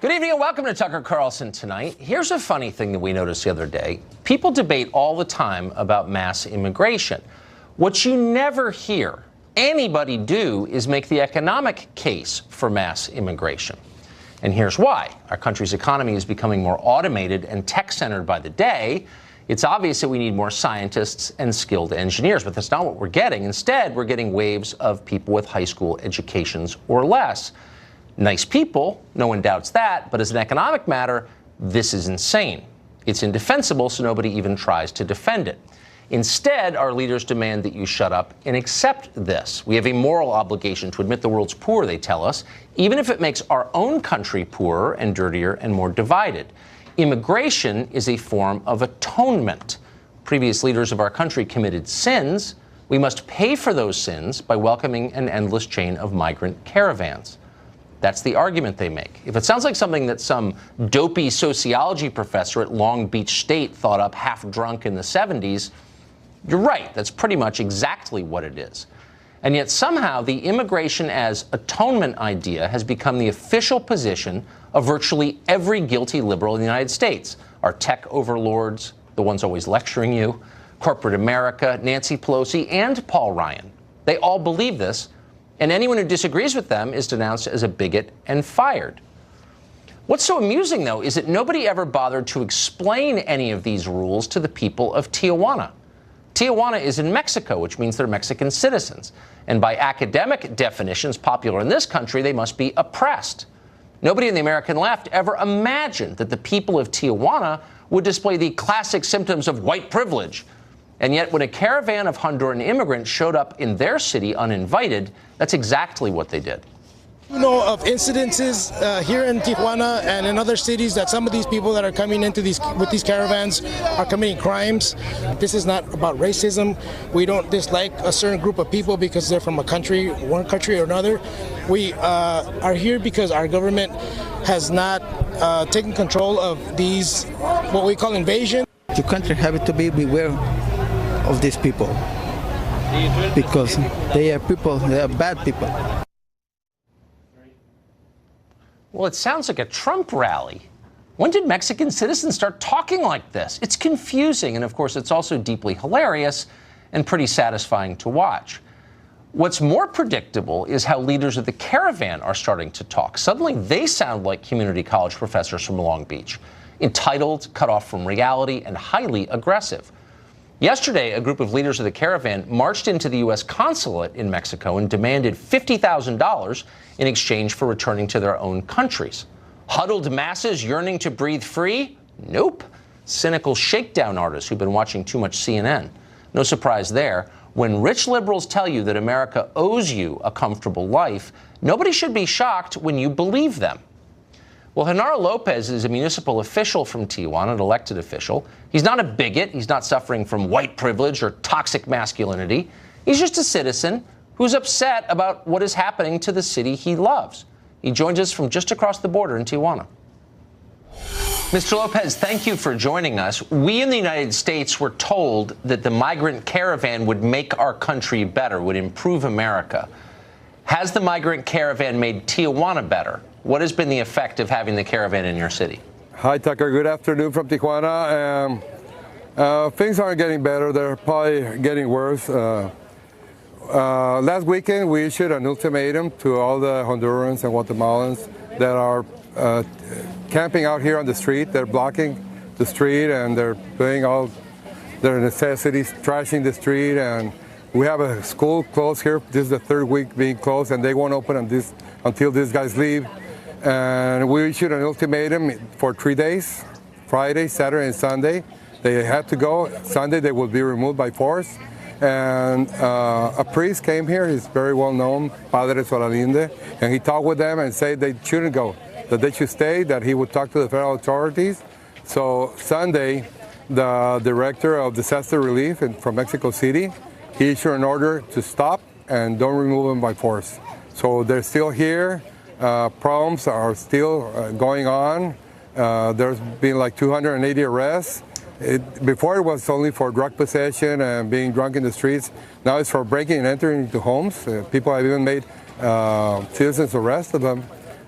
Good evening and welcome to Tucker Carlson Tonight. Here's a funny thing that we noticed the other day. People debate all the time about mass immigration. What you never hear anybody do is make the economic case for mass immigration. And here's why. Our country's economy is becoming more automated and tech-centered by the day. It's obvious that we need more scientists and skilled engineers, but that's not what we're getting. Instead, we're getting waves of people with high school educations or less. Nice people, no one doubts that, but as an economic matter, this is insane. It's indefensible, so nobody even tries to defend it. Instead, our leaders demand that you shut up and accept this. We have a moral obligation to admit the world's poor, they tell us, even if it makes our own country poorer and dirtier and more divided. Immigration is a form of atonement. Previous leaders of our country committed sins. We must pay for those sins by welcoming an endless chain of migrant caravans. That's the argument they make. If it sounds like something that some dopey sociology professor at Long Beach State thought up half drunk in the 70s, you're right. That's pretty much exactly what it is. And yet somehow the immigration as atonement idea has become the official position of virtually every guilty liberal in the United States. Our tech overlords, the ones always lecturing you, corporate America, Nancy Pelosi, and Paul Ryan. They all believe this. And anyone who disagrees with them is denounced as a bigot and fired. What's so amusing, though, is that nobody ever bothered to explain any of these rules to the people of Tijuana. Tijuana is in Mexico, which means they're Mexican citizens. And by academic definitions popular in this country, they must be oppressed. Nobody in the American left ever imagined that the people of Tijuana would display the classic symptoms of white privilege. And yet, when a caravan of Honduran immigrants showed up in their city uninvited, that's exactly what they did. You know of incidences here in Tijuana and in other cities that some of these people that are coming into with these caravans are committing crimes. This is not about racism. We don't dislike a certain group of people because they're from a country, one country or another. We are here because our government has not taken control of these, what we call invasion. The country have to be beware of these people because they are people, they are bad people. Well, it sounds like a Trump rally. When did Mexican citizens start talking like this? It's confusing, and of course, it's also deeply hilarious and pretty satisfying to watch. What's more predictable is how leaders of the caravan are starting to talk. Suddenly, they sound like community college professors from Long Beach, entitled, cut off from reality, and highly aggressive. Yesterday, a group of leaders of the caravan marched into the U.S. consulate in Mexico and demanded $50,000 in exchange for returning to their own countries. Huddled masses yearning to breathe free? Nope. Cynical shakedown artists who've been watching too much CNN. No surprise there. When rich liberals tell you that America owes you a comfortable life, nobody should be shocked when you believe them. Well, Genaro Lopez is a municipal official from Tijuana, an elected official. He's not a bigot. He's not suffering from white privilege or toxic masculinity. He's just a citizen who's upset about what is happening to the city he loves. He joins us from just across the border in Tijuana. Mr. Lopez, thank you for joining us. We in the United States were told that the migrant caravan would make our country better, would improve America. Has the migrant caravan made Tijuana better? What has been the effect of having the caravan in your city? Hi, Tucker. Good afternoon from Tijuana. Things aren't getting better. They're probably getting worse. Last weekend, we issued an ultimatum to all the Hondurans and Guatemalans that are camping out here on the street. They're blocking the street and they're doing all their necessities, trashing the street. And we have a school closed here. This is the third week being closed, and they won't open until these guys leave. And we issued an ultimatum for 3 days, Friday, Saturday, and Sunday. They had to go. Sunday, they will be removed by force. And a priest came here. He's very well known, Padre Solalinde, and he talked with them and said they shouldn't go, that they should stay, that he would talk to the federal authorities. So Sunday, the director of disaster relief from Mexico City, he issued an order to stop and don't remove them by force. So they're still here. Problems are still going on. There's been like 280 arrests. Before it was only for drug possession and being drunk in the streets. Now it's for breaking and entering into homes. People have even made citizens arrest of them.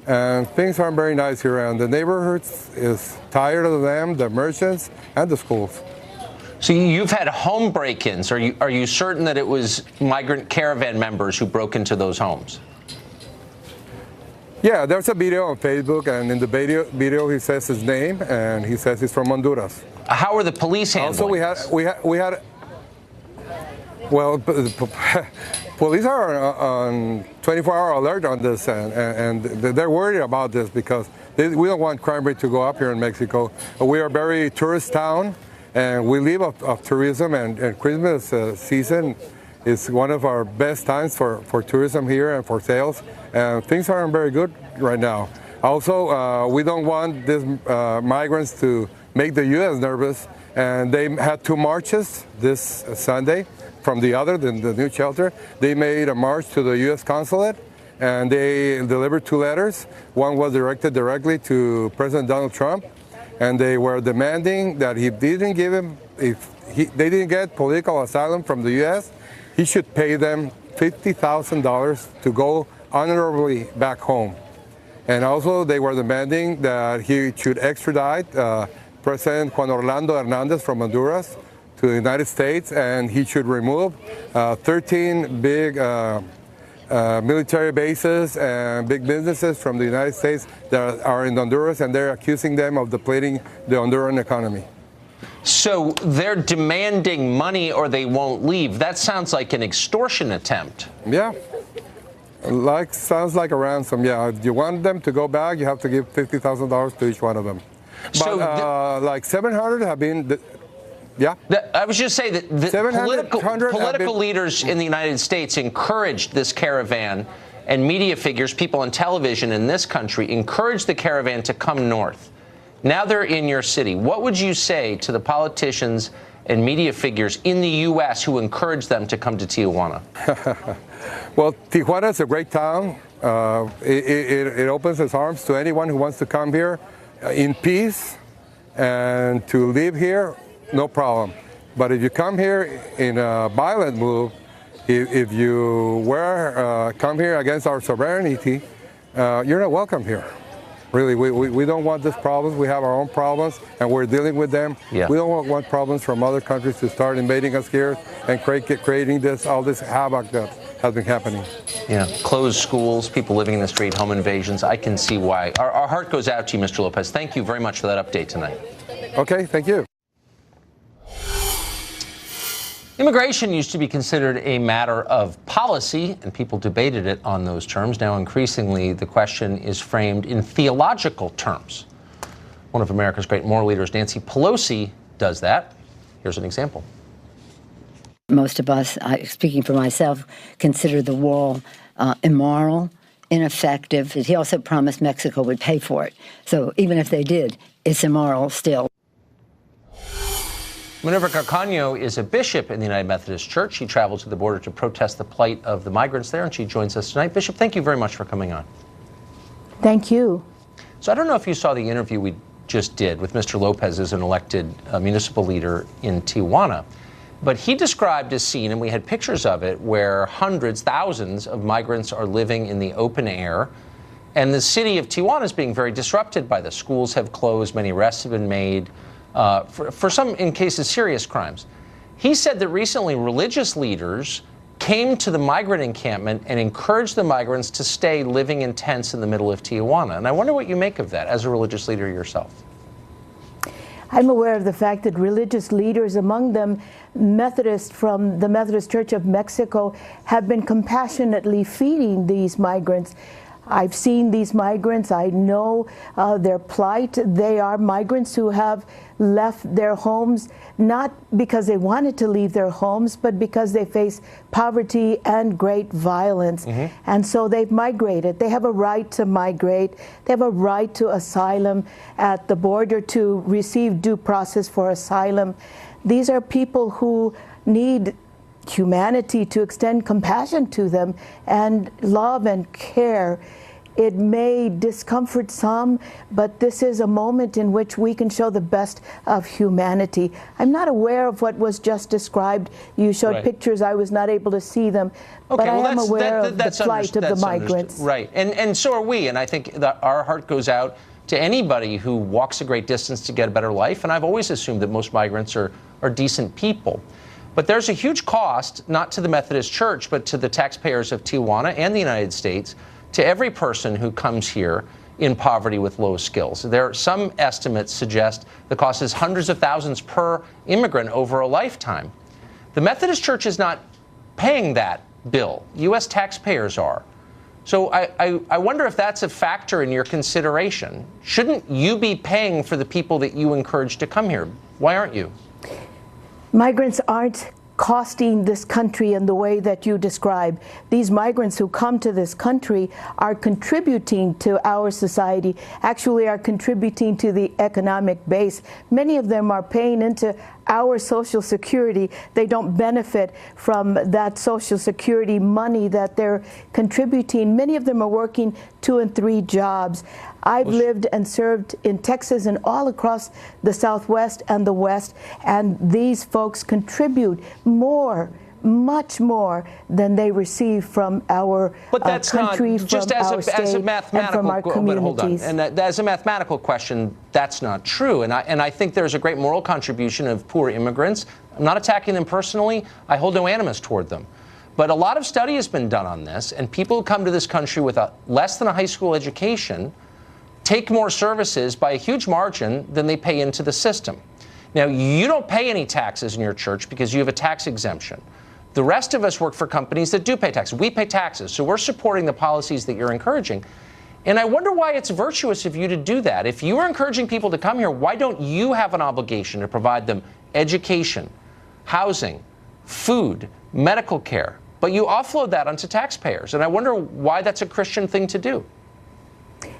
and things aren't very nice here, and the neighborhoods is tired of them, the merchants, and the schools. So you've had home break-ins. Are you certain that it was migrant caravan members who broke into those homes? Yeah, there's a video on Facebook, and in the video he says his name, and he says he's from Honduras. How are the police handling Also, we had. Well, police are on 24-hour alert on this, and they're worried about this because we don't want crime rate to go up here in Mexico. We are a very tourist town, and we live off tourism, and Christmas season is one of our best times for tourism here and for sales, and things aren't very good right now. Also, we don't want these migrants to make the U.S. nervous, and they had 2 marches this Sunday from the new shelter. They made a march to the U.S. consulate, and they delivered 2 letters. One was directed directly to President Donald Trump, and they were demanding that if they didn't get political asylum from the U.S., he should pay them $50,000 to go honorably back home. And also they were demanding that he should extradite President Juan Orlando Hernandez from Honduras to the United States, and he should remove 13 big military bases and big businesses from the United States that are in Honduras, and they're accusing them of depleting the Honduran economy. So they're demanding money or they won't leave. That sounds like an extortion attempt. Yeah. Sounds like a ransom, yeah. If you want them to go back, you have to give $50,000 to each one of them. So but like 700 have been, yeah. I was just saying that the political leaders in the United States encouraged this caravan, and media figures, people on television in this country, encouraged the caravan to come north. Now they're in your city. What would you say to the politicians and media figures in the U.S. who encouraged them to come to Tijuana? Well, Tijuana is a great town. It opens its arms to anyone who wants to come here in peace and to live here, no problem. But if you come here in a violent move, if you come here against our sovereignty, you're not welcome here. Really, we don't want these problems. We have our own problems, and we're dealing with them. Yeah. We don't want problems from other countries to start invading us here and creating all this havoc that has been happening. Yeah, closed schools, people living in the street, home invasions. I can see why. Our heart goes out to you, Mr. Lopez. Thank you very much for that update tonight. Okay, thank you. Immigration used to be considered a matter of policy, and people debated it on those terms. Now, increasingly, the question is framed in theological terms. One of America's great moral leaders, Nancy Pelosi, does that. Here's an example. Most of us, speaking for myself, consider the wall immoral, ineffective. He also promised Mexico would pay for it. So even if they did, it's immoral still. Minerva Carcano is a bishop in the United Methodist Church. She traveled to the border to protest the plight of the migrants there, and she joins us tonight. Bishop, thank you very much for coming on. Thank you. So I don't know if you saw the interview we just did with Mr. Lopez as an elected municipal leader in Tijuana, but he described a scene, and we had pictures of it, where hundreds, thousands of migrants are living in the open air, and the city of Tijuana is being very disrupted by this. Schools have closed, many arrests have been made. For some, in cases, serious crimes. He said that recently religious leaders came to the migrant encampment and encouraged the migrants to stay living in tents in the middle of Tijuana. And I wonder what you make of that as a religious leader yourself. I'm aware of the fact that religious leaders, among them Methodists from the Methodist Church of Mexico, have been compassionately feeding these migrants. I've seen these migrants. I know their plight. They are migrants who have left their homes, not because they wanted to leave their homes, but because they face poverty and great violence. Mm-hmm. And so they've migrated. They have a right to migrate. They have a right to asylum at the border, to receive due process for asylum. These are people who need humanity to extend compassion to them and love and care. It may discomfort some, but this is a moment in which we can show the best of humanity. I'm not aware of what was just described. You showed pictures. I was not able to see them, but I am aware of the plight of the migrants. Right, and so are we, and I think that our heart goes out to anybody who walks a great distance to get a better life, and I've always assumed that most migrants are decent people. But there's a huge cost, not to the Methodist Church, but to the taxpayers of Tijuana and the United States, to every person who comes here in poverty with low skills. Some estimates suggest the cost is hundreds of thousands per immigrant over a lifetime. The Methodist Church is not paying that bill. U.S. taxpayers are. So I wonder if that's a factor in your consideration. Shouldn't you be paying for the people that you encourage to come here? Why aren't you? Migrants aren't costing this country in the way that you describe. These migrants who come to this country are contributing to our society, actually are contributing to the economic base. Many of them are paying into our Social Security. They don't benefit from that Social Security money that they're contributing. Many of them are working 2 and 3 jobs. I've lived and served in Texas and all across the Southwest and the West, and these folks contribute more, much more than they receive from our country, from our state, and from our communities. And as a mathematical question, that's not true. And I think there's a great moral contribution of poor immigrants. I'm not attacking them personally. I hold no animus toward them. But a lot of study has been done on this, and people who come to this country with less than a high school education take more services by a huge margin than they pay into the system. Now, you don't pay any taxes in your church because you have a tax exemption. The rest of us work for companies that do pay taxes. We pay taxes, so we're supporting the policies that you're encouraging. And I wonder why it's virtuous of you to do that. If you are encouraging people to come here, why don't you have an obligation to provide them education, housing, food, medical care? But you offload that onto taxpayers. And I wonder why that's a Christian thing to do.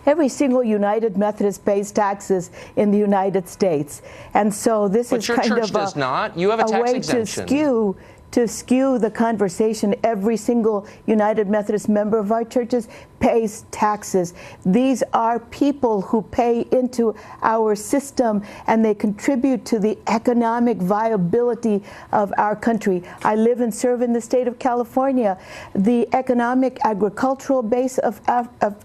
Every single United Methodist pays taxes in the United States. And so this is kind of your church does not. You have a tax exemption. To skew the conversation. Every single United Methodist member of our churches pays taxes. These are people who pay into our system, and they contribute to the economic viability of our country. I live and serve in the state of California. The economic agricultural base of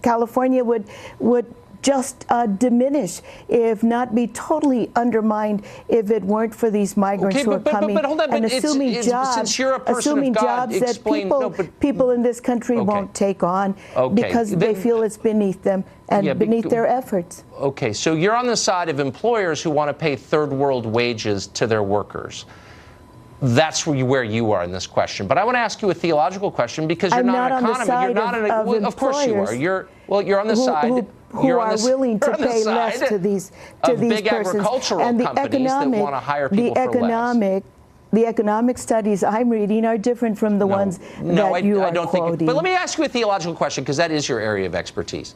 California would just diminish, if not be totally undermined, if it weren't for these migrants who are coming. But hold on, and assuming jobs, since you're a person of God, that people in this country won't take on because they feel it's beneath them and beneath their efforts. Okay, so you're on the side of employers who want to pay third world wages to their workers. That's where you are in this question. But I want to ask you a theological question because you're not an economist. You're not an. Of course you are. You're on the side. Who are willing to pay less to these big persons. Agricultural And the companies that want to hire people for less. The economic studies I'm reading are different from the ones that you are quoting. But let me ask you a theological question, because that is your area of expertise.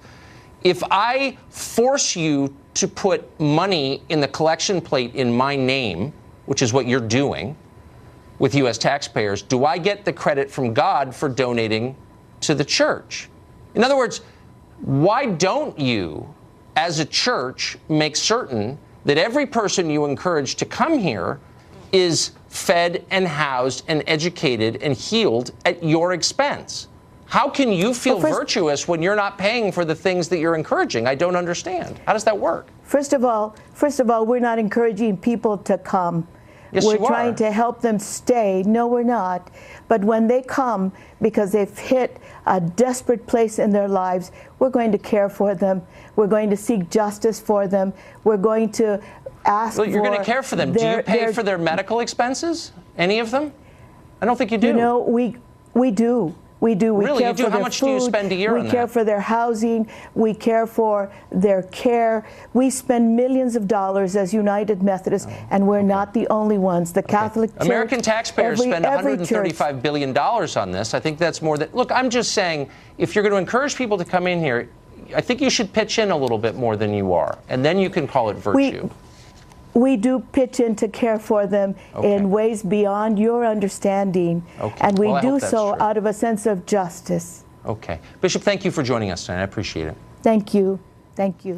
If I force you to put money in the collection plate in my name, which is what you're doing with U.S. taxpayers, do I get the credit from God for donating to the church? In other words, why don't you, as a church, make certain that every person you encourage to come here is fed and housed and educated and healed at your expense? How can you feel virtuous when you're not paying for the things that you're encouraging? I don't understand. How does that work? First of all, we're not encouraging people to come. Yes, we're trying to help them stay. No, we're not. But when they come because they've hit a desperate place in their lives, we're going to care for them. We're going to seek justice for them. We're going to ask you're going to care for them. Do you pay for their medical expenses? Any of them? I don't think you do. You know, we do. We do. We really, care you do? For How their much food. Do you spend a year on We care that? for their housing. We care for their care. We spend millions of dollars as United Methodists, and we're not the only ones. The Catholic Church, American taxpayers spend $135 billion on this. I think that's more than... Look, I'm just saying, if you're going to encourage people to come in here, I think you should pitch in a little bit more than you are, and then you can call it virtue. We do pitch in to care for them in ways beyond your understanding, and we do so out of a sense of justice. Okay. Bishop, thank you for joining us tonight. I appreciate it. Thank you. Thank you.